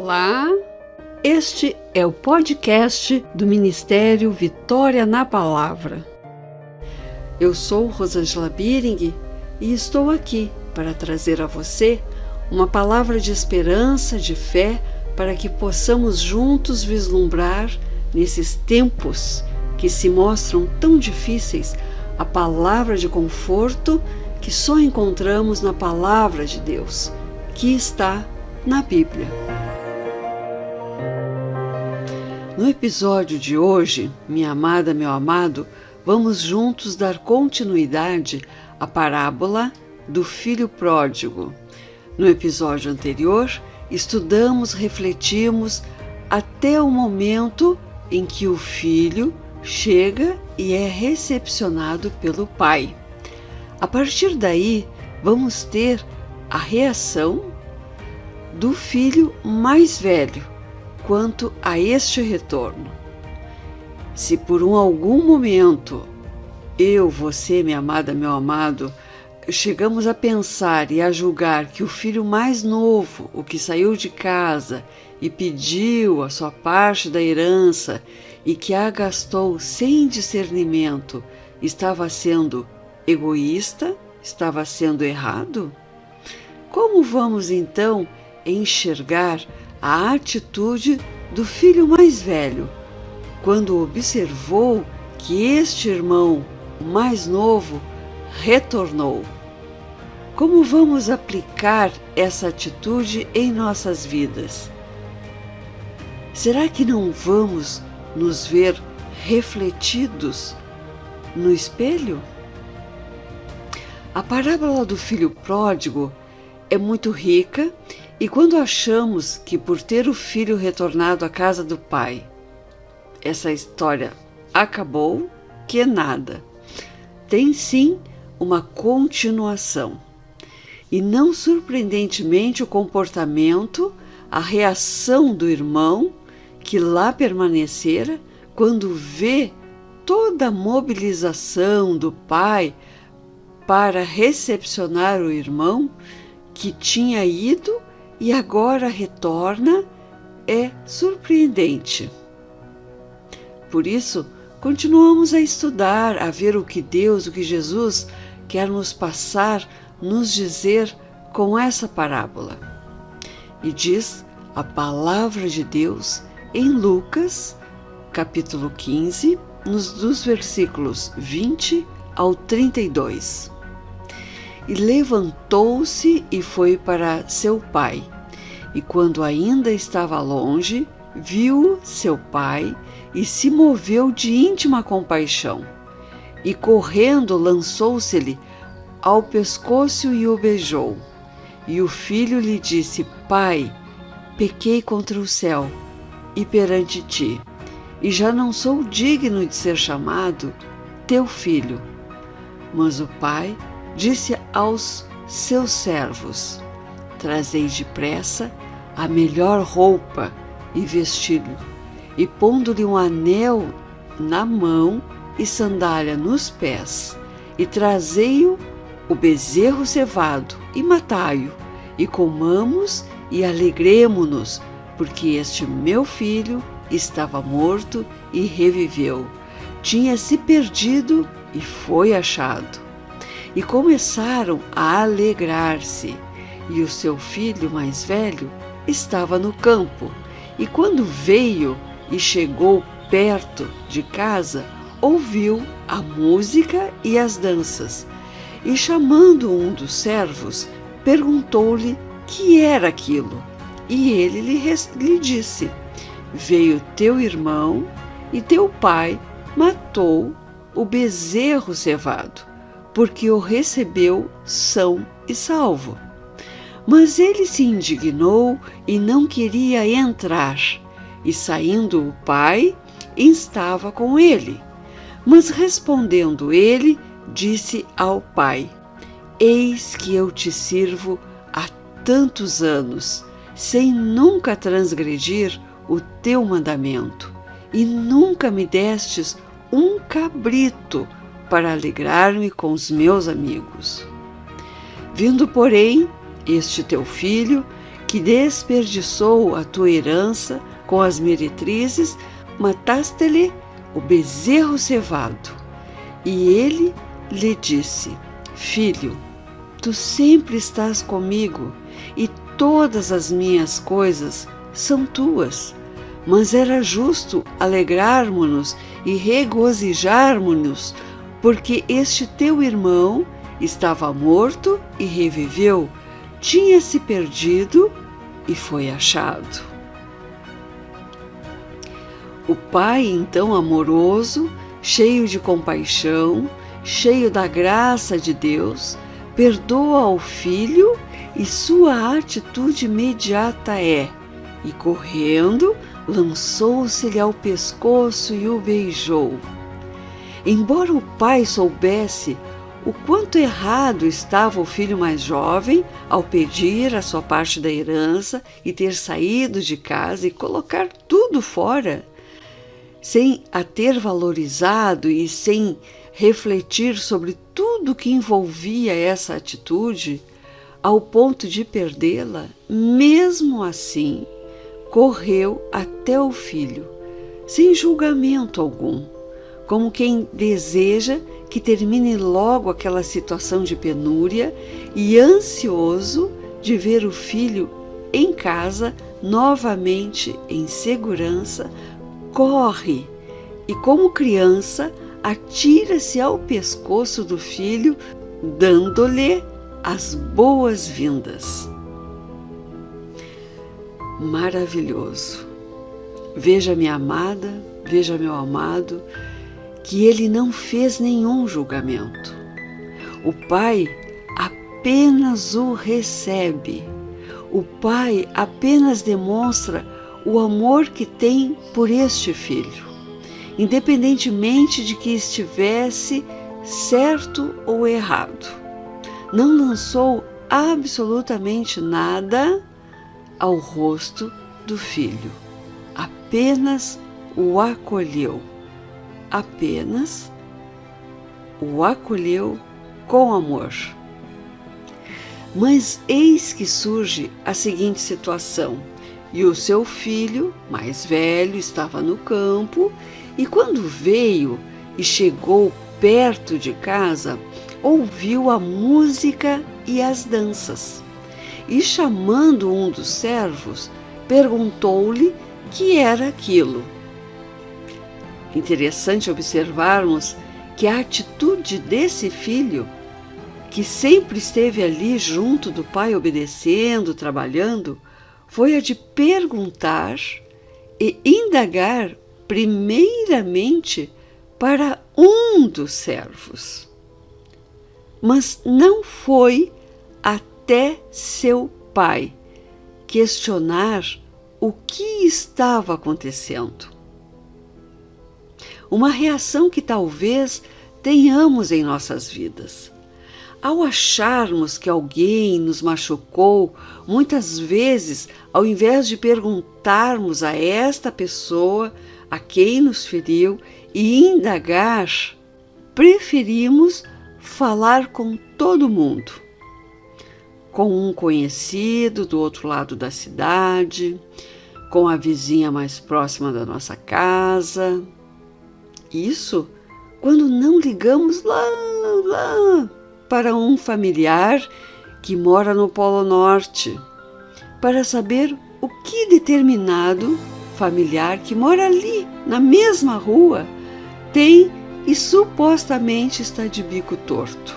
Olá, este é o podcast do Ministério Vitória na Palavra. Eu sou Rosângela Biring e estou aqui para trazer a você uma palavra de esperança, de fé, para que possamos juntos vislumbrar, nesses tempos que se mostram tão difíceis, a palavra de conforto que só encontramos na Palavra de Deus, que está na Bíblia. No episódio de hoje, minha amada, meu amado, vamos juntos dar continuidade à parábola do filho pródigo. No episódio anterior, estudamos, refletimos até o momento em que o filho chega e é recepcionado pelo pai. A partir daí, vamos ter a reação do filho mais velho quanto a este retorno. Se por algum momento eu, você, minha amada, meu amado, chegamos a pensar e a julgar que o filho mais novo, o que saiu de casa e pediu a sua parte da herança e que a gastou sem discernimento, estava sendo egoísta, estava sendo errado? Como vamos então enxergar a atitude do filho mais velho, quando observou que este irmão mais novo retornou? Como vamos aplicar essa atitude em nossas vidas? Será que não vamos nos ver refletidos no espelho? A parábola do filho pródigo é muito rica e quando achamos que por ter o filho retornado à casa do pai, essa história acabou, que nada. Tem sim uma continuação. E não surpreendentemente o comportamento, a reação do irmão que lá permanecera quando vê toda a mobilização do pai para recepcionar o irmão que tinha ido e agora retorna, é surpreendente. Por isso, continuamos a estudar, a ver o que Deus, o que Jesus quer nos passar, nos dizer com essa parábola. E diz a palavra de Deus em Lucas, capítulo 15, dos versículos 20 ao 32. E levantou-se e foi para seu pai. E quando ainda estava longe, viu seu pai e se moveu de íntima compaixão. E correndo lançou-se-lhe ao pescoço e o beijou. E o filho lhe disse: Pai, pequei contra o céu e perante ti, e já não sou digno de ser chamado teu filho. Mas o pai disse aos seus servos: Trazei depressa a melhor roupa e vesti-lo, e pondo-lhe um anel na mão e sandália nos pés, e trazei-o o bezerro cevado, e matai-o, e comamos e alegremo-nos, porque este meu filho estava morto e reviveu, tinha se perdido e foi achado. E começaram a alegrar-se. E o seu filho mais velho estava no campo. E quando veio e chegou perto de casa, ouviu a música e as danças. E chamando um dos servos, perguntou-lhe que era aquilo. E ele lhe disse: Veio teu irmão e teu pai matou o bezerro cevado, porque o recebeu são e salvo. Mas ele se indignou e não queria entrar. E saindo o pai, estava com ele. Mas respondendo ele, disse ao pai: Eis que eu te sirvo há tantos anos, sem nunca transgredir o teu mandamento, e nunca me destes um cabrito para alegrar-me com os meus amigos. Vindo, porém, este teu filho, que desperdiçou a tua herança com as meretrizes, mataste-lhe o bezerro cevado. E ele lhe disse: Filho, tu sempre estás comigo e todas as minhas coisas são tuas. Mas era justo alegrarmos-nos e regozijarmos-nos, porque este teu irmão estava morto e reviveu, tinha se perdido e foi achado. O pai, então amoroso, cheio de compaixão, cheio da graça de Deus, perdoa ao filho e sua atitude imediata é: e correndo, lançou-se-lhe ao pescoço e o beijou. Embora o pai soubesse o quanto errado estava o filho mais jovem ao pedir a sua parte da herança e ter saído de casa e colocar tudo fora, sem a ter valorizado e sem refletir sobre tudo que envolvia essa atitude, ao ponto de perdê-la, mesmo assim, correu até o filho, sem julgamento algum, como quem deseja que termine logo aquela situação de penúria e ansioso de ver o filho em casa, novamente em segurança, corre e, como criança, atira-se ao pescoço do filho, dando-lhe as boas-vindas. Maravilhoso! Veja, minha amada, veja, meu amado, que ele não fez nenhum julgamento. O pai apenas o recebe. O pai apenas demonstra o amor que tem por este filho, independentemente de que estivesse certo ou errado. Não lançou absolutamente nada ao rosto do filho, apenas o acolheu. Apenas o acolheu com amor. Mas eis que surge a seguinte situação: e o seu filho mais velho estava no campo, e quando veio e chegou perto de casa, ouviu a música e as danças. E chamando um dos servos, perguntou-lhe que era aquilo. Interessante observarmos que a atitude desse filho, que sempre esteve ali junto do pai, obedecendo, trabalhando, foi a de perguntar e indagar primeiramente para um dos servos. Mas não foi até seu pai questionar o que estava acontecendo. Uma reação que talvez tenhamos em nossas vidas. Ao acharmos que alguém nos machucou, muitas vezes, ao invés de perguntarmos a esta pessoa a quem nos feriu e indagar, preferimos falar com todo mundo. Com um conhecido do outro lado da cidade, com a vizinha mais próxima da nossa casa. Isso quando não ligamos lá para um familiar que mora no Polo Norte, para saber o que determinado familiar que mora ali, na mesma rua, tem e supostamente está de bico torto.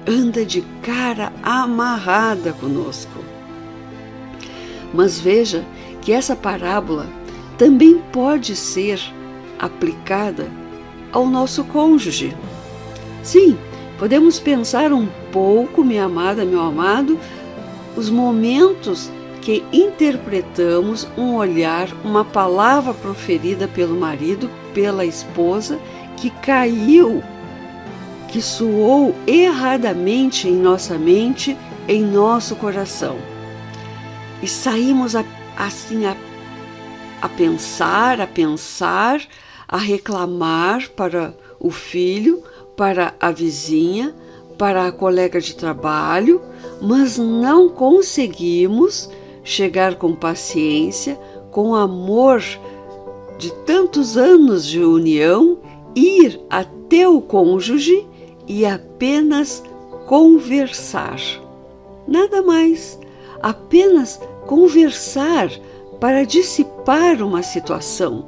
Anda de cara amarrada conosco. Mas veja que essa parábola também pode ser aplicada ao nosso cônjuge. Sim, podemos pensar um pouco, minha amada, meu amado, os momentos que interpretamos um olhar, uma palavra proferida pelo marido, pela esposa, que caiu, que soou erradamente em nossa mente, em nosso coração. E saímos assim a pensar, a reclamar para o filho, para a vizinha, para a colega de trabalho, mas não conseguimos chegar com paciência, com amor de tantos anos de união, ir até o cônjuge e apenas conversar. Nada mais, apenas conversar para dissipar uma situação,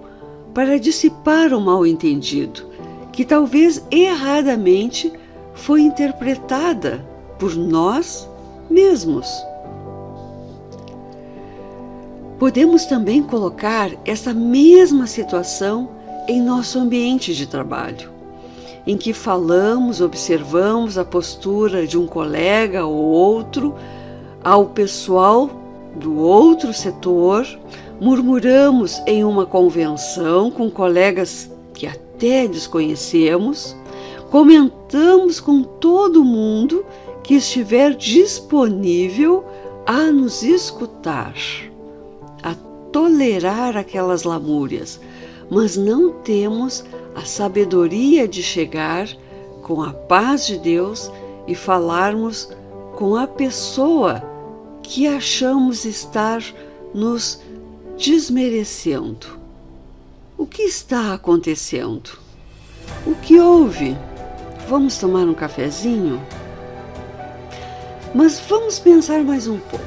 para dissipar um mal-entendido, que talvez erradamente foi interpretada por nós mesmos. Podemos também colocar essa mesma situação em nosso ambiente de trabalho, em que falamos, observamos a postura de um colega ou outro ao pessoal do outro setor, murmuramos em uma convenção com colegas que até desconhecemos, comentamos com todo mundo que estiver disponível a nos escutar, a tolerar aquelas lamúrias, mas não temos a sabedoria de chegar com a paz de Deus e falarmos com a pessoa que achamos estar nos desmerecendo. O que está acontecendo? O que houve? Vamos tomar um cafezinho? Mas vamos pensar mais um pouco.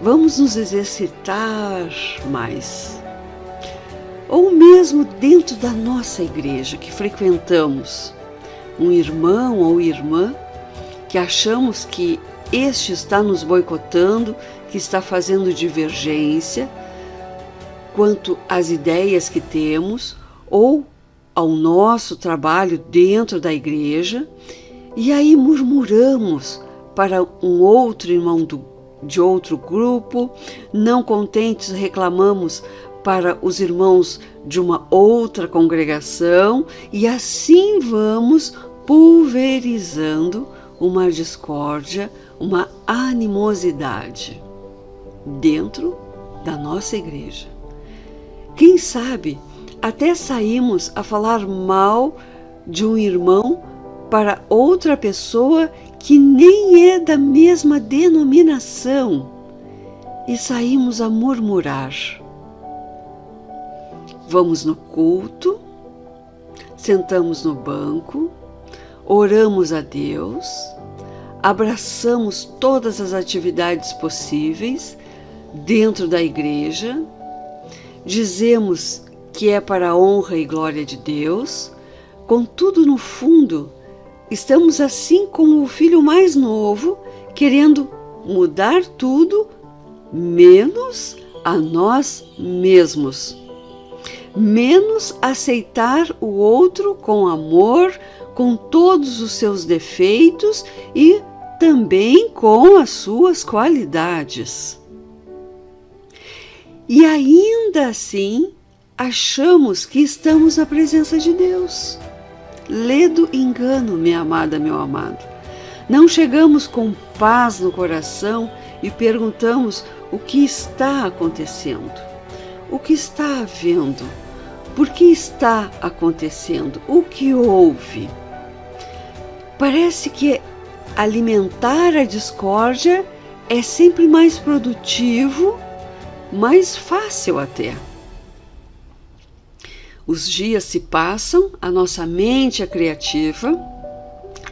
Vamos nos exercitar mais. Ou mesmo dentro da nossa igreja que frequentamos, um irmão ou irmã que achamos que este está nos boicotando, que está fazendo divergência quanto às ideias que temos ou ao nosso trabalho dentro da igreja, e aí murmuramos para um outro irmão de outro grupo, não contentes reclamamos para os irmãos de uma outra congregação, e assim vamos pulverizando uma discórdia, uma animosidade dentro da nossa igreja. Quem sabe até saímos a falar mal de um irmão para outra pessoa que nem é da mesma denominação, e saímos a murmurar. Vamos no culto, sentamos no banco, oramos a Deus, abraçamos todas as atividades possíveis dentro da igreja, dizemos que é para a honra e glória de Deus, contudo, no fundo, estamos assim como o filho mais novo, querendo mudar tudo, menos a nós mesmos. Menos aceitar o outro com amor, com todos os seus defeitos e também com as suas qualidades. E ainda assim, achamos que estamos na presença de Deus. Ledo engano, minha amada, meu amado. Não chegamos com paz no coração e perguntamos o que está acontecendo, o que está havendo, por que está acontecendo, o que houve. Parece que alimentar a discórdia é sempre mais produtivo, mais fácil até. Os dias se passam, a nossa mente é criativa,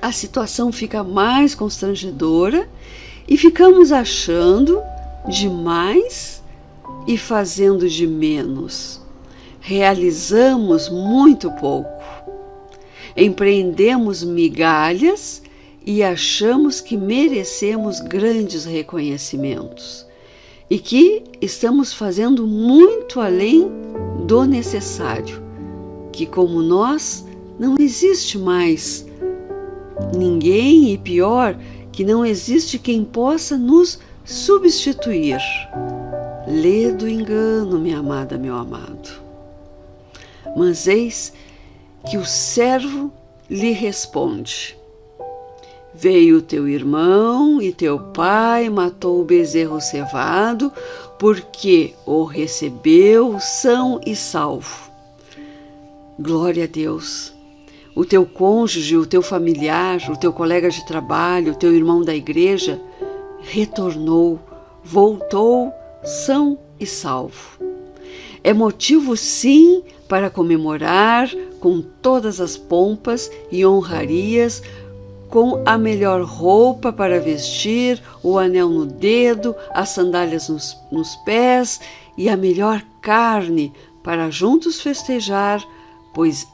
a situação fica mais constrangedora e ficamos achando de mais e fazendo de menos. Realizamos muito pouco. Empreendemos migalhas e achamos que merecemos grandes reconhecimentos e que estamos fazendo muito além do necessário, que como nós não existe mais ninguém, e pior, que não existe quem possa nos substituir. Ledo engano, minha amada, meu amado. Mas eis que o servo lhe responde: veio teu irmão e teu pai matou o bezerro cevado, porque o recebeu são e salvo. Glória a Deus! O teu cônjuge, o teu familiar, o teu colega de trabalho, o teu irmão da igreja retornou voltou são e salvo. É motivo, sim, para comemorar com todas as pompas e honrarias, com a melhor roupa para vestir, o anel no dedo, as sandálias nos pés e a melhor carne para juntos festejar, pois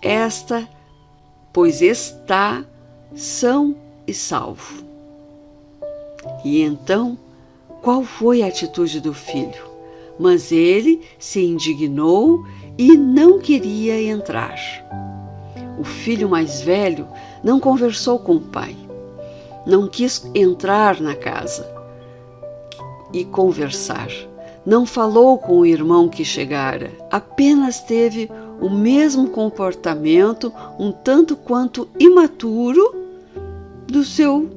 está são e salvo. E então, qual foi a atitude do filho? Mas ele se indignou e não queria entrar. O filho mais velho não conversou com o pai, não quis entrar na casa e conversar, não falou com o irmão que chegara, apenas teve o mesmo comportamento, um tanto quanto imaturo, do seu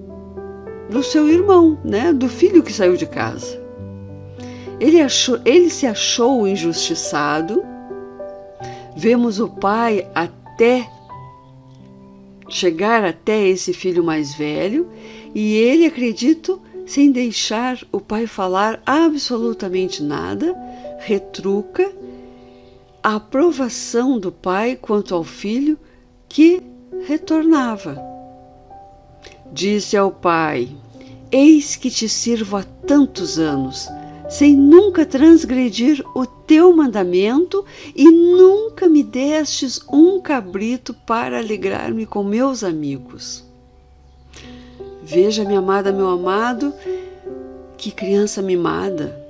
irmão, né? Do filho que saiu de casa. Ele se achou injustiçado. Vemos o pai chegar até esse filho mais velho e ele, acredito, sem deixar o pai falar absolutamente nada, retruca a aprovação do pai quanto ao filho que retornava. Disse ao pai: eis que te sirvo há tantos anos, sem nunca transgredir o teu mandamento, e nunca me destes um cabrito para alegrar-me com meus amigos. Veja, minha amada, meu amado, que criança mimada,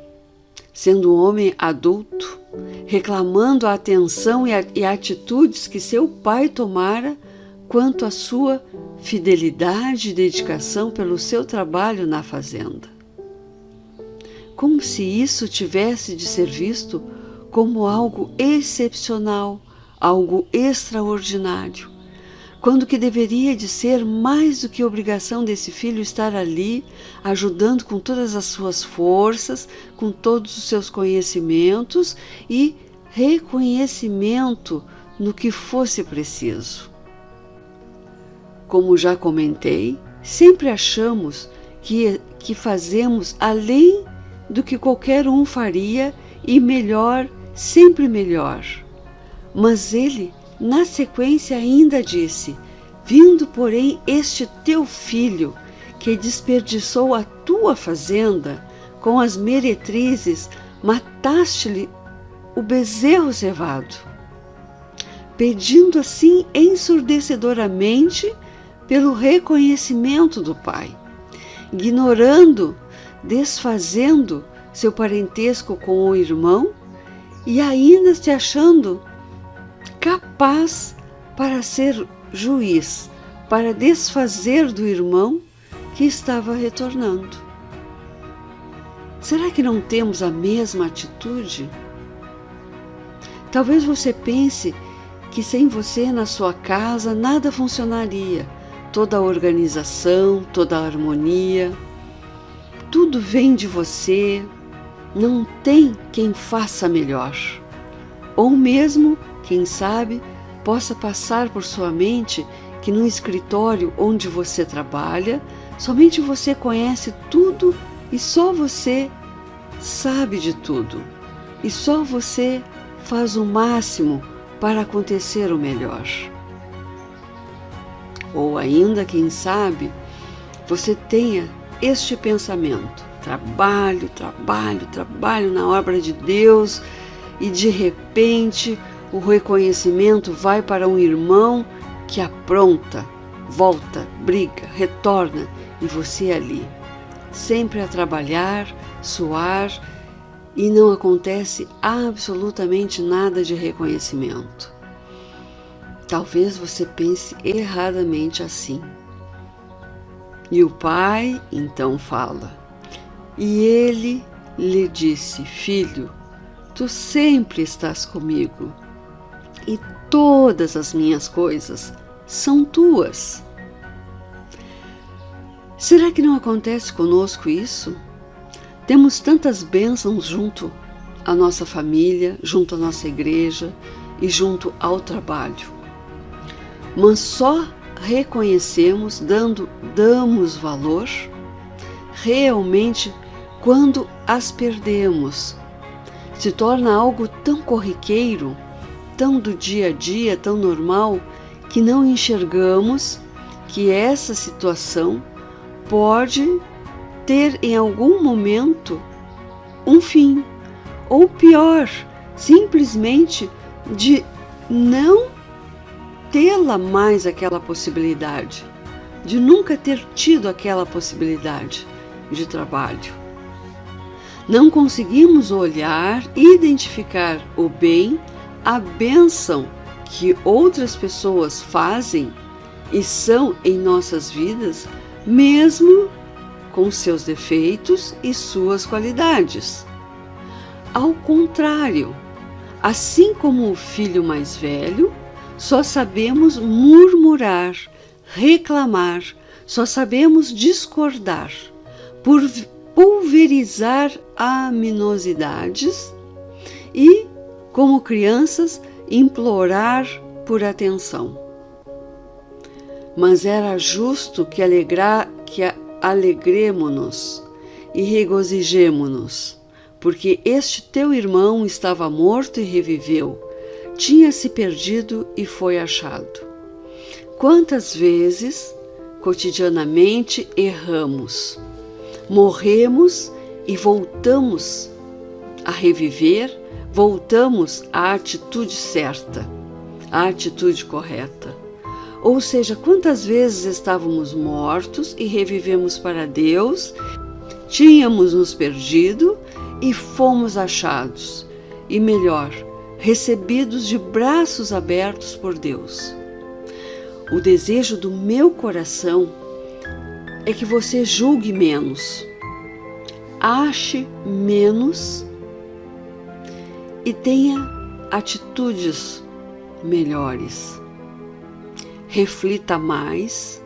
sendo um homem adulto, reclamando a atenção e atitudes que seu pai tomara quanto à sua fidelidade e dedicação pelo seu trabalho na fazenda. Como se isso tivesse de ser visto como algo excepcional, algo extraordinário, quando que deveria de ser mais do que obrigação desse filho estar ali, ajudando com todas as suas forças, com todos os seus conhecimentos e reconhecimento no que fosse preciso. Como já comentei, sempre achamos que fazemos além do que qualquer um faria e melhor, sempre melhor. Mas ele, na sequência, ainda disse: vindo, porém, este teu filho, que desperdiçou a tua fazenda, com as meretrizes, mataste-lhe o bezerro cevado, pedindo assim ensurdecedoramente pelo reconhecimento do pai, ignorando, desfazendo seu parentesco com o irmão e ainda se achando capaz para ser juiz, para desfazer do irmão que estava retornando. Será que não temos a mesma atitude? Talvez você pense que sem você na sua casa nada funcionaria, toda a organização, toda a harmonia, tudo vem de você, não tem quem faça melhor. Ou mesmo, quem sabe, possa passar por sua mente que no escritório onde você trabalha, somente você conhece tudo e só você sabe de tudo. E só você faz o máximo para acontecer o melhor. Ou ainda, quem sabe, você tenha este pensamento: trabalho, trabalho, trabalho na obra de Deus, e de repente o reconhecimento vai para um irmão que apronta, volta, briga, retorna, e você ali, sempre a trabalhar, suar, e não acontece absolutamente nada de reconhecimento. Talvez você pense erradamente assim. E o pai então fala: e ele lhe disse: filho, tu sempre estás comigo, e todas as minhas coisas são tuas. Será que não acontece conosco isso? Temos tantas bênçãos junto à nossa família, junto à nossa igreja e junto ao trabalho. Mas só reconhecemos, damos valor, realmente quando as perdemos. Se torna algo tão corriqueiro, tão do dia a dia, tão normal, que não enxergamos que essa situação pode ter em algum momento um fim, ou pior, simplesmente de não tê-la mais aquela possibilidade, de nunca ter tido aquela possibilidade de trabalho. Não conseguimos olhar e identificar o bem, a bênção que outras pessoas fazem e são em nossas vidas, mesmo com seus defeitos e suas qualidades. Ao contrário, assim como o filho mais velho, só sabemos murmurar, reclamar, só sabemos discordar, pulverizar aminosidades e, como crianças, implorar por atenção. Mas era justo que alegremo-nos e regozijemo-nos, porque este teu irmão estava morto e reviveu, tinha se perdido e foi achado. Quantas vezes, cotidianamente, erramos, morremos e voltamos a reviver, voltamos à atitude certa, à atitude correta. Ou seja, quantas vezes estávamos mortos e revivemos para Deus, tínhamos nos perdido e fomos achados, e melhor, recebidos de braços abertos por Deus. O desejo do meu coração é que você julgue menos, ache menos e tenha atitudes melhores. Reflita mais,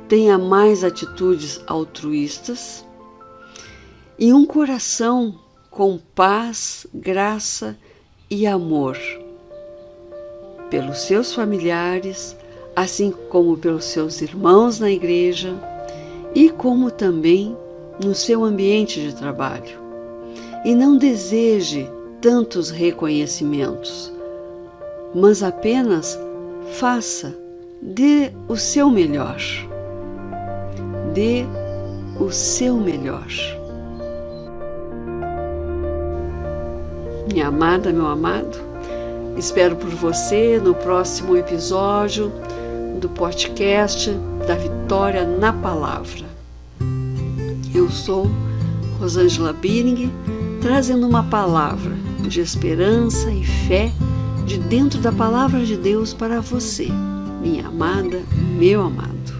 tenha mais atitudes altruístas e um coração com paz, graça e amor pelos seus familiares, assim como pelos seus irmãos na igreja e como também no seu ambiente de trabalho. E não deseje tantos reconhecimentos, mas apenas faça, dê o seu melhor. Dê o seu melhor. Minha amada, meu amado, espero por você no próximo episódio do podcast da Vitória na Palavra. Eu sou Rosângela Biring, trazendo uma palavra de esperança e fé de dentro da Palavra de Deus para você, minha amada, meu amado.